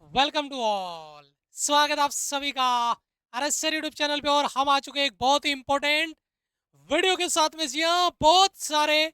Welcome to all. स्वागत आप सभी का आरएसआर यूट्यूब चैनल पे। और हम आ चुके हैं एक बहुत ही इंपॉर्टेंट वीडियो के साथ में। जी हाँ, बहुत सारे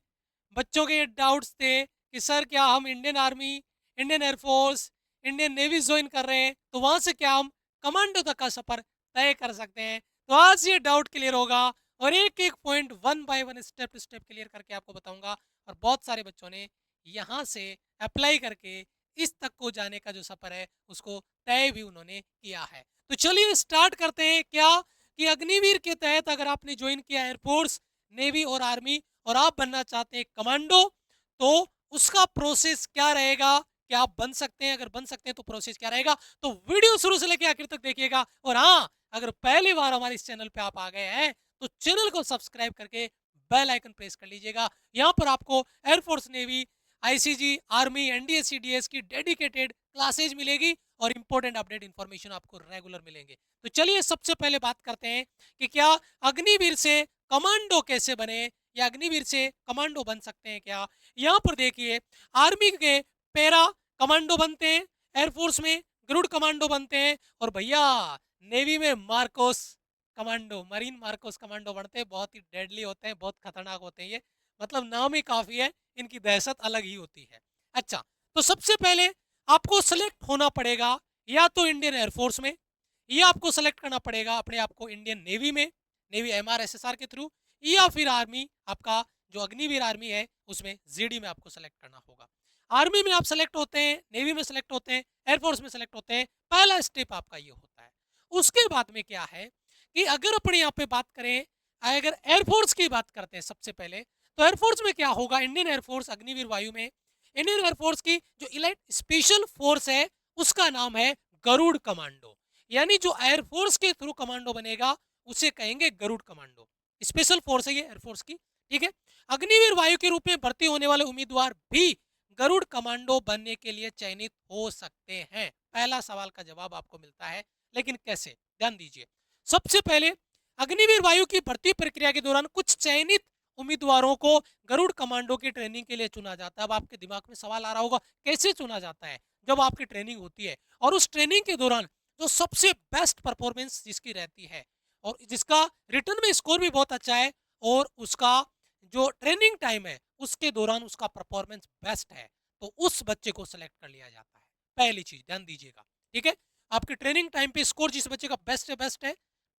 बच्चों के डाउट्स थे कि सर क्या हम Indian army, Indian air force, Indian navy join कर रहे हैं तो वहां से क्या हम कमांडो तक का सफर तय कर सकते हैं। तो आज ये डाउट क्लियर होगा और एक एक point one by one step to step clear करके आपको बताऊंगा। और बहुत सारे बच्चों ने यहाँ से अप्लाई करके इस तक को जाने का जो सफर है उसको तय भी उन्होंने किया है। तो चलिए स्टार्ट करते हैं। क्या कि अग्निवीर के तहत अगर आपने ज्वाइन किया एयरफोर्स, नेवी और आर्मी और आप बनना चाहते हैं कमांडो, तो उसका प्रोसेस क्या रहेगा, क्या आप बन सकते हैं? अगर बन सकते हैं तो प्रोसेस क्या रहेगा? तो वीडियो शुरू से लेकर आखिर तक देखिएगा। और हाँ, अगर पहली बार हमारे इस चैनल पे आप आ गए हैं तो चैनल को सब्सक्राइब करके बेल आइकन प्रेस कर लीजिएगा। यहाँ पर आपको air force, navy, ICG, army, NDA, CDS की डेडिकेटेड क्लासेज मिलेगी और इंपॉर्टेंट अपडेट इंफॉर्मेशन आपको रेगुलर मिलेंगे। तो चलिए सबसे पहले बात करते हैं कि क्या अग्निवीर से कमांडो कैसे बने, या अग्निवीर से कमांडो बन सकते हैं क्या। यहाँ पर देखिए, आर्मी के पैरा कमांडो बनते हैं, एयरफोर्स में गरुड़ कमांडो बनते हैं, और भैया नेवी में Marcos commando, marine Marcos commando बनते हैं। बहुत ही डेडली होते हैं, बहुत खतरनाक होते हैं ये। मतलब नाम ही काफी है, इनकी दहशत अलग ही होती है। अच्छा, तो सबसे पहले आपको सेलेक्ट होना पड़ेगा या तो इंडियन एयरफोर्स में, या आपको सेलेक्ट करना पड़ेगा अपने आप को इंडियन नेवी में, नेवी एमआरएसएसआर के थ्रू, या फिर आर्मी, आपका जो अग्निवीर आर्मी है उसमें जीडी में आपको सेलेक्ट करना होगा। आर्मी में आप सेलेक्ट होते हैं, नेवी में सेलेक्ट होते हैं, एयरफोर्स में सेलेक्ट होते हैं। पहला स्टेप आपका ये होता है। उसके बाद में क्या है कि अगर अपने यहाँ पे बात करें, अगर एयरफोर्स की बात करते हैं सबसे पहले, तो एयरफोर्स में क्या होगा, इंडियन एयरफोर्स अग्निवीर वायु में इंडियन एयरफोर्स की जो इलाइट स्पेशल फोर्स है उसका नाम है गरुड़ कमांडो। यानी जो एयरफोर्स के थ्रू कमांडो बनेगा उसे कहेंगे गरुड़ कमांडो। स्पेशल फोर्स है ये एयरफोर्स की, ठीक है। अग्निवीर वायु के रूप में भर्ती होने वाले उम्मीदवार भी गरुड़ कमांडो बनने के लिए चयनित हो सकते हैं। पहला सवाल का जवाब आपको मिलता है, लेकिन कैसे, ध्यान दीजिए। सबसे पहले अग्निवीर वायु की भर्ती प्रक्रिया के दौरान कुछ चयनित उम्मीदवारों को गरुड़ कमांडो की ट्रेनिंग के लिए चुना जाता है। अब आपके दिमाग में सवाल आ रहा होगा, कैसे चुना जाता है? जब आपकी ट्रेनिंग होती है और उस ट्रेनिंग के दौरान जो सबसे बेस्ट परफॉर्मेंस जिसकी रहती है और जिसका रिटर्न में स्कोर भी बहुत अच्छा है, और उसका जो ट्रेनिंग टाइम है उसके दौरान उसका परफॉर्मेंस बेस्ट है, तो उस बच्चे को सिलेक्ट कर लिया जाता है। पहली चीज ध्यान दीजिएगा, ठीक है। आपकी ट्रेनिंग टाइम पे स्कोर जिस बच्चे का बेस्ट है,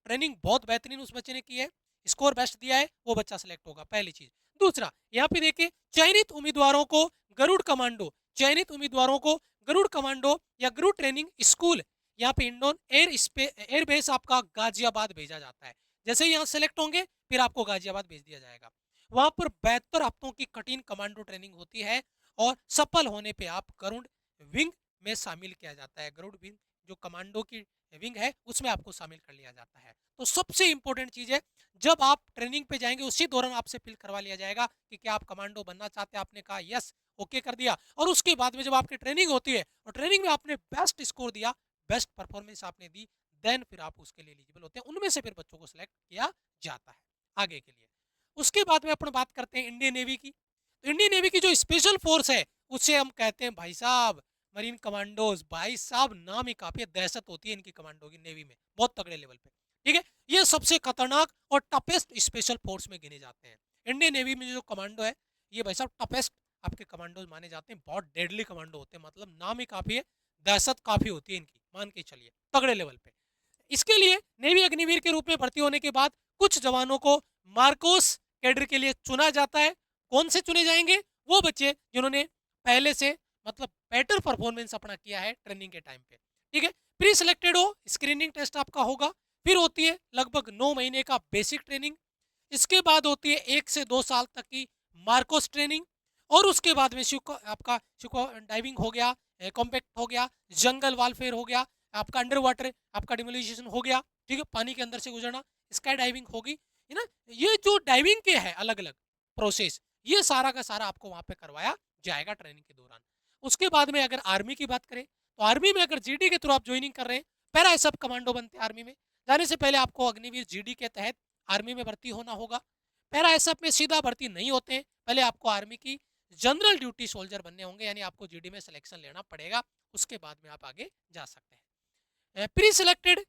ट्रेनिंग बहुत बेहतरीन उस बच्चे ने की है, स्कोर बेस्ट दिया है, वो बच्चा सेलेक्ट होगा। पहली चीज। दूसरा, यहाँ पे देखिए, चयनित उम्मीदवारों को गरुड़ कमांडो, चयनित उम्मीदवारों को गरुड़ कमांडो या गरुड़ ट्रेनिंग स्कूल, यहाँ पे इंडोन एयर बेस आपका गाजियाबाद भेजा जाता है। जैसे ही यहाँ सेलेक्ट होंगे फिर आपको गाजियाबाद भेज दिया जाएगा। वहां पर 72 हफ्तों की कठिन कमांडो ट्रेनिंग होती है और सफल होने पे आप गरुड़ विंग में शामिल किया जाता है। गरुड़ विंग जो कमांडो की विंग है उसमें आपको शामिल कर लिया जाता है। तो सबसे इंपॉर्टेंट चीज है, जब आप ट्रेनिंग पे जाएंगे उसी दौरान आपसे फिल करवा लिया जाएगा कि क्या आप कमांडो बनना चाहते हैं। आपने कहा यस, ओके कर दिया, और उसके बाद में जब आपकी ट्रेनिंग होती है और ट्रेनिंग में आपने बेस्ट स्कोर दिया, बेस्ट परफॉर्मेंस आपने दी, देन फिर आप उसके लिए एलिजिबल होते हैं। उनमें से फिर बच्चों को सिलेक्ट किया जाता है आगे के लिए। उसके बाद में अपन बात करते हैं इंडियन नेवी की। तो इंडियन नेवी की जो स्पेशल फोर्स है उसे हम कहते हैं भाई साहब मरीन कमांडोज। भाई साहब नाम ही काफी दहशत होती है इनकी कमांडो की, नेवी में बहुत तगड़े लेवल पे, ठीक है। ये सबसे खतरनाक और टफेस्ट स्पेशल फोर्स में गिने जाते हैं। इंडियन नेवी में जो कमांडो है ये भाई साहब टफेस्ट आपके कमांडोज माने जाते हैं। बहुत डेडली कमांडो होते हैं, मतलब नाम ही काफी है, दहशत काफी होती है इनकी, मान के चलिए तगड़े लेवल पे। इसके लिए नेवी अग्निवीर के रूप में भर्ती होने के बाद कुछ जवानों को मार्कोस कैडर के लिए चुना जाता है। कौन से चुने जाएंगे? वो बच्चे जिन्होंने पहले से मतलब बेटर परफॉर्मेंस अपना किया है ट्रेनिंग के टाइम पे, ठीक है। प्री सिलेक्टेड हो, स्क्रीनिंग टेस्ट आपका होगा, फिर होती है लगभग 9 महीने का बेसिक ट्रेनिंग, इसके बाद होती है 1 से 2 साल तक की मार्कोस ट्रेनिंग, और उसके बाद में आपका डाइविंग हो गया, कॉम्पैक्ट हो गया, जंगल वालफेयर हो गया, आपका अंडर वाटर आपका डिमोलिशन हो गया, ठीक है, पानी के अंदर से गुजरना, स्काई डाइविंग होगी, है ना। ये जो डाइविंग के है अलग अलग प्रोसेस, ये सारा का सारा आपको वहां पे करवाया जाएगा ट्रेनिंग के दौरान। उसके बाद में अगर आर्मी की बात करें, तो आर्मी में अगर जीडी के थ्रू आप ज्वाइनिंग कर रहे हैं, पैरा ये सब कमांडो बनते हैं आर्मी में। जाने से पहले आपको अग्निवीर जीडी के तहत आर्मी में भर्ती होना होगा। पैरा एसएफ में सीधा भर्ती नहीं होते, पहले आपको आर्मी की जनरल ड्यूटी सोल्जर बनने होंगे, यानी आपको जीडी में सिलेक्शन लेना पड़ेगा, उसके बाद में आप आगे जा सकते हैं। प्री सिलेक्टेड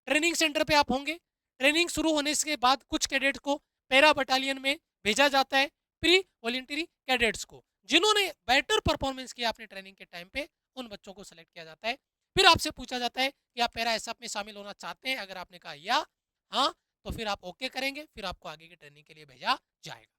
ट्रेनिंग सेंटर पे आप होंगे। ट्रेनिंग शुरू होने के बाद कुछ कैडेट्स को पैरा बटालियन में भेजा जाता है, प्री वॉलेंटरी कैडेट्स को, जिन्होंने बेटर परफॉर्मेंस किया अपने ट्रेनिंग के टाइम पे, उन बच्चों को सिलेक्ट किया जाता है। फिर आपसे पूछा जाता है कि आप पैरा एसएफ में शामिल होना चाहते हैं। अगर आपने कहा या हाँ, तो फिर आप ओके करेंगे, फिर आपको आगे की ट्रेनिंग के लिए भेजा जाएगा।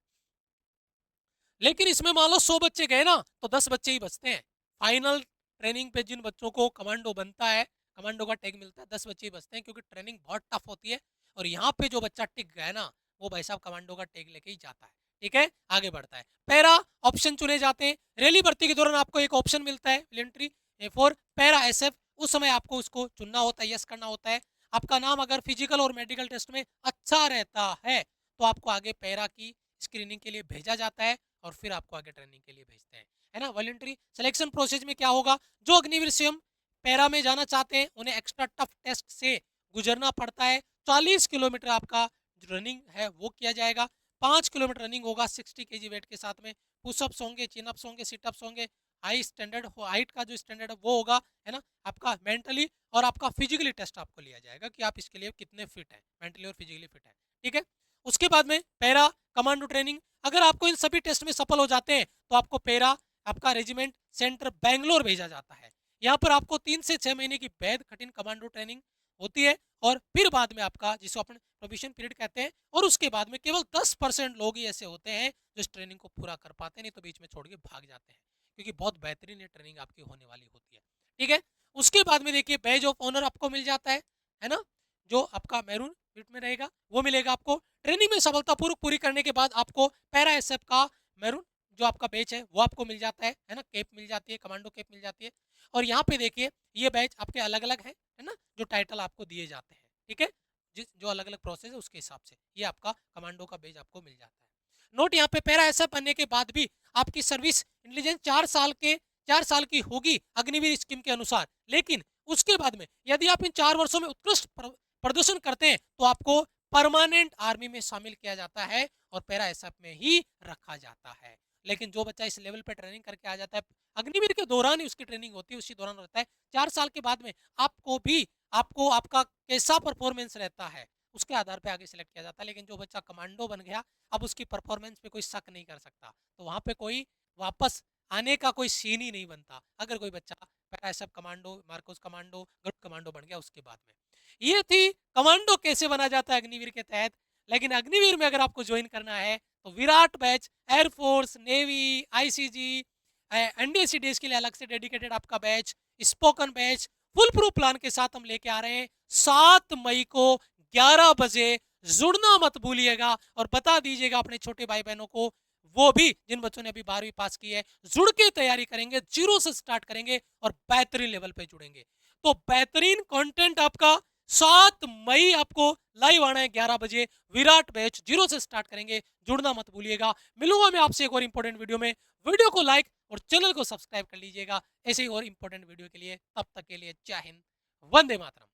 लेकिन इसमें मान लो 100 बच्चे गए ना, तो 10 बच्चे ही बचते हैं। फाइनल ट्रेनिंग पे जिन बच्चों को कमांडो बनता है, कमांडो का टैग मिलता है, 10 बच्चे ही बचते हैं, क्योंकि ट्रेनिंग बहुत टफ होती है। और यहाँ पे जो बच्चा टिक गया ना, वो भाई साहब कमांडो का टैग लेके ही जाता है। ठीक है, आगे बढ़ता है। पैरा ऑप्शन चुने जाते हैं। रैली भर्ती के दौरान आपको एक ऑप्शन मिलता है, वॉलंटरी फॉर पैरा एसएफ। उस समय आपको उसको चुनना होता है, यस करना होता है। आपका नाम अगर फिजिकल और मेडिकल टेस्ट में अच्छा रहता है, तो आपको आगे पैरा की स्क्रीनिंग के लिए भेजा जाता है, और फिर आपको आगे ट्रेनिंग के लिए भेजते हैं, है ना। वॉलंटरी सिलेक्शन प्रोसेस में क्या होगा, जो अग्निवीर स्वयं पैरा में जाना चाहते हैं, उन्हें एक्स्ट्रा टफ टेस्ट से गुजरना पड़ता है। 40 किलोमीटर आपका रनिंग है वो किया जाएगा। 5 किलोमीटर रनिंग होगा 60 केजी वेट के साथ में। पुशअप्स होंगे, चिनअप्स होंगे, सिटअप्स होंगे। हाई स्टैंडर्ड हाइट का जो स्टैंडर्ड है वो होगा, है ना। आपका मेंटली और आपका फिजिकली टेस्ट आपको लिया जाएगा कि आप इसके लिए कितने फिट हैं, मेंटली और फिजिकली फिट है। ठीक है, उसके बाद में पैरा कमांडो ट्रेनिंग। अगर आपको इन सभी टेस्ट में सफल हो जाते हैं, तो आपको पैरा आपका रेजिमेंट सेंटर बेंगलोर भेजा जाता है। यहाँ पर आपको 3 से 6 महीने की वैध कठिन कमांडो ट्रेनिंग होती है, और फिर बाद में आपका, जिसको अपन प्रोबेशन पीरियड कहते हैं, और उसके बाद में केवल 10% लोग ही ऐसे होते हैं जो इस ट्रेनिंग को पूरा कर पाते हैं, नहीं तो बीच में छोड़ के भाग जाते हैं, क्योंकि बहुत बेहतरीन ये ट्रेनिंग आपकी होने वाली होती है। ठीक है, उसके बाद में देखिए बैज ऑफ ऑनर आपको मिल जाता है ना, जो आपका मैरून बिट में रहेगा वो मिलेगा आपको। ट्रेनिंग में सफलतापूर्वक पूरी करने के बाद आपको पैरा एसएफ का मैरून जो आपका बैच है वो आपको मिल जाता है ना, कैप मिल जाती है, कमांडो कैप मिल जाती है। और यहाँ पे देखिए ये बैच आपके अलग अलग है ना, जो टाइटल आपको दिए जाते हैं। ठीक है, जिस जो अलग अलग प्रोसेस है उसके हिसाब से ये आपका कमांडो का बैच आपको मिल जाता है। नोट यहाँ पे पैरा एसएफ बनने के बाद भी आपकी सर्विस इंटेलिजेंस 4 साल की होगी अग्निवीर स्कीम के अनुसार। लेकिन उसके बाद में यदि आप इन 4 वर्षों में उत्कृष्ट प्रदर्शन करते हैं, तो आपको परमानेंट आर्मी में शामिल किया जाता है और पैरा एसएफ में ही रखा जाता है। लेकिन जो बच्चा इस लेवल पे ट्रेनिंग करके आ जाता है, अग्निवीर के दौरान ही उसकी ट्रेनिंग होती है, उसी दौरान रहता है। 4 साल के बाद में आपको आपका कैसा परफॉर्मेंस रहता है उसके आधार पे आगे सिलेक्ट किया जाता है। लेकिन जो बच्चा कमांडो बन गया, अब उसकी परफॉर्मेंस पे कोई शक नहीं कर सकता, तो वहां पे कोई वापस आने का कोई सीन ही नहीं बनता, अगर कोई बच्चा para SF commando, MARCOS commando, Garud commando बन गया उसके बाद में। ये थी कमांडो कैसे बना जाता है अग्निवीर के तहत। लेकिन अग्निवीर में अगर आपको ज्वाइन करना है, तो Virat batch, air force, navy, ICG, NDSC के लिए अलग से डेडिकेटेड आपका batch, spoken batch, full proof plan के साथ हम लेके आ रहे हैं। 7 मई को 11 बजे जुड़ना मत भूलिएगा, और बता दीजिएगा अपने छोटे भाई बहनों को, वो भी जिन बच्चों ने अभी 12वीं पास की है, जुड़ के तैयारी करेंगे, जीरो से स्टार्ट करेंगे और बेहतरीन लेवल पे जुड़ेंगे। तो बेहतरीन कंटेंट आपका 7 मई आपको लाइव आना है 11 बजे, विराट बैच, जीरो से स्टार्ट करेंगे, जुड़ना मत भूलिएगा। मिलूंगा मैं आपसे एक और इंपॉर्टेंट वीडियो में। वीडियो को लाइक और चैनल को सब्सक्राइब कर लीजिएगा ऐसे ही और इंपॉर्टेंट वीडियो के लिए। तब तक के लिए जय हिंद, वंदे मातरम।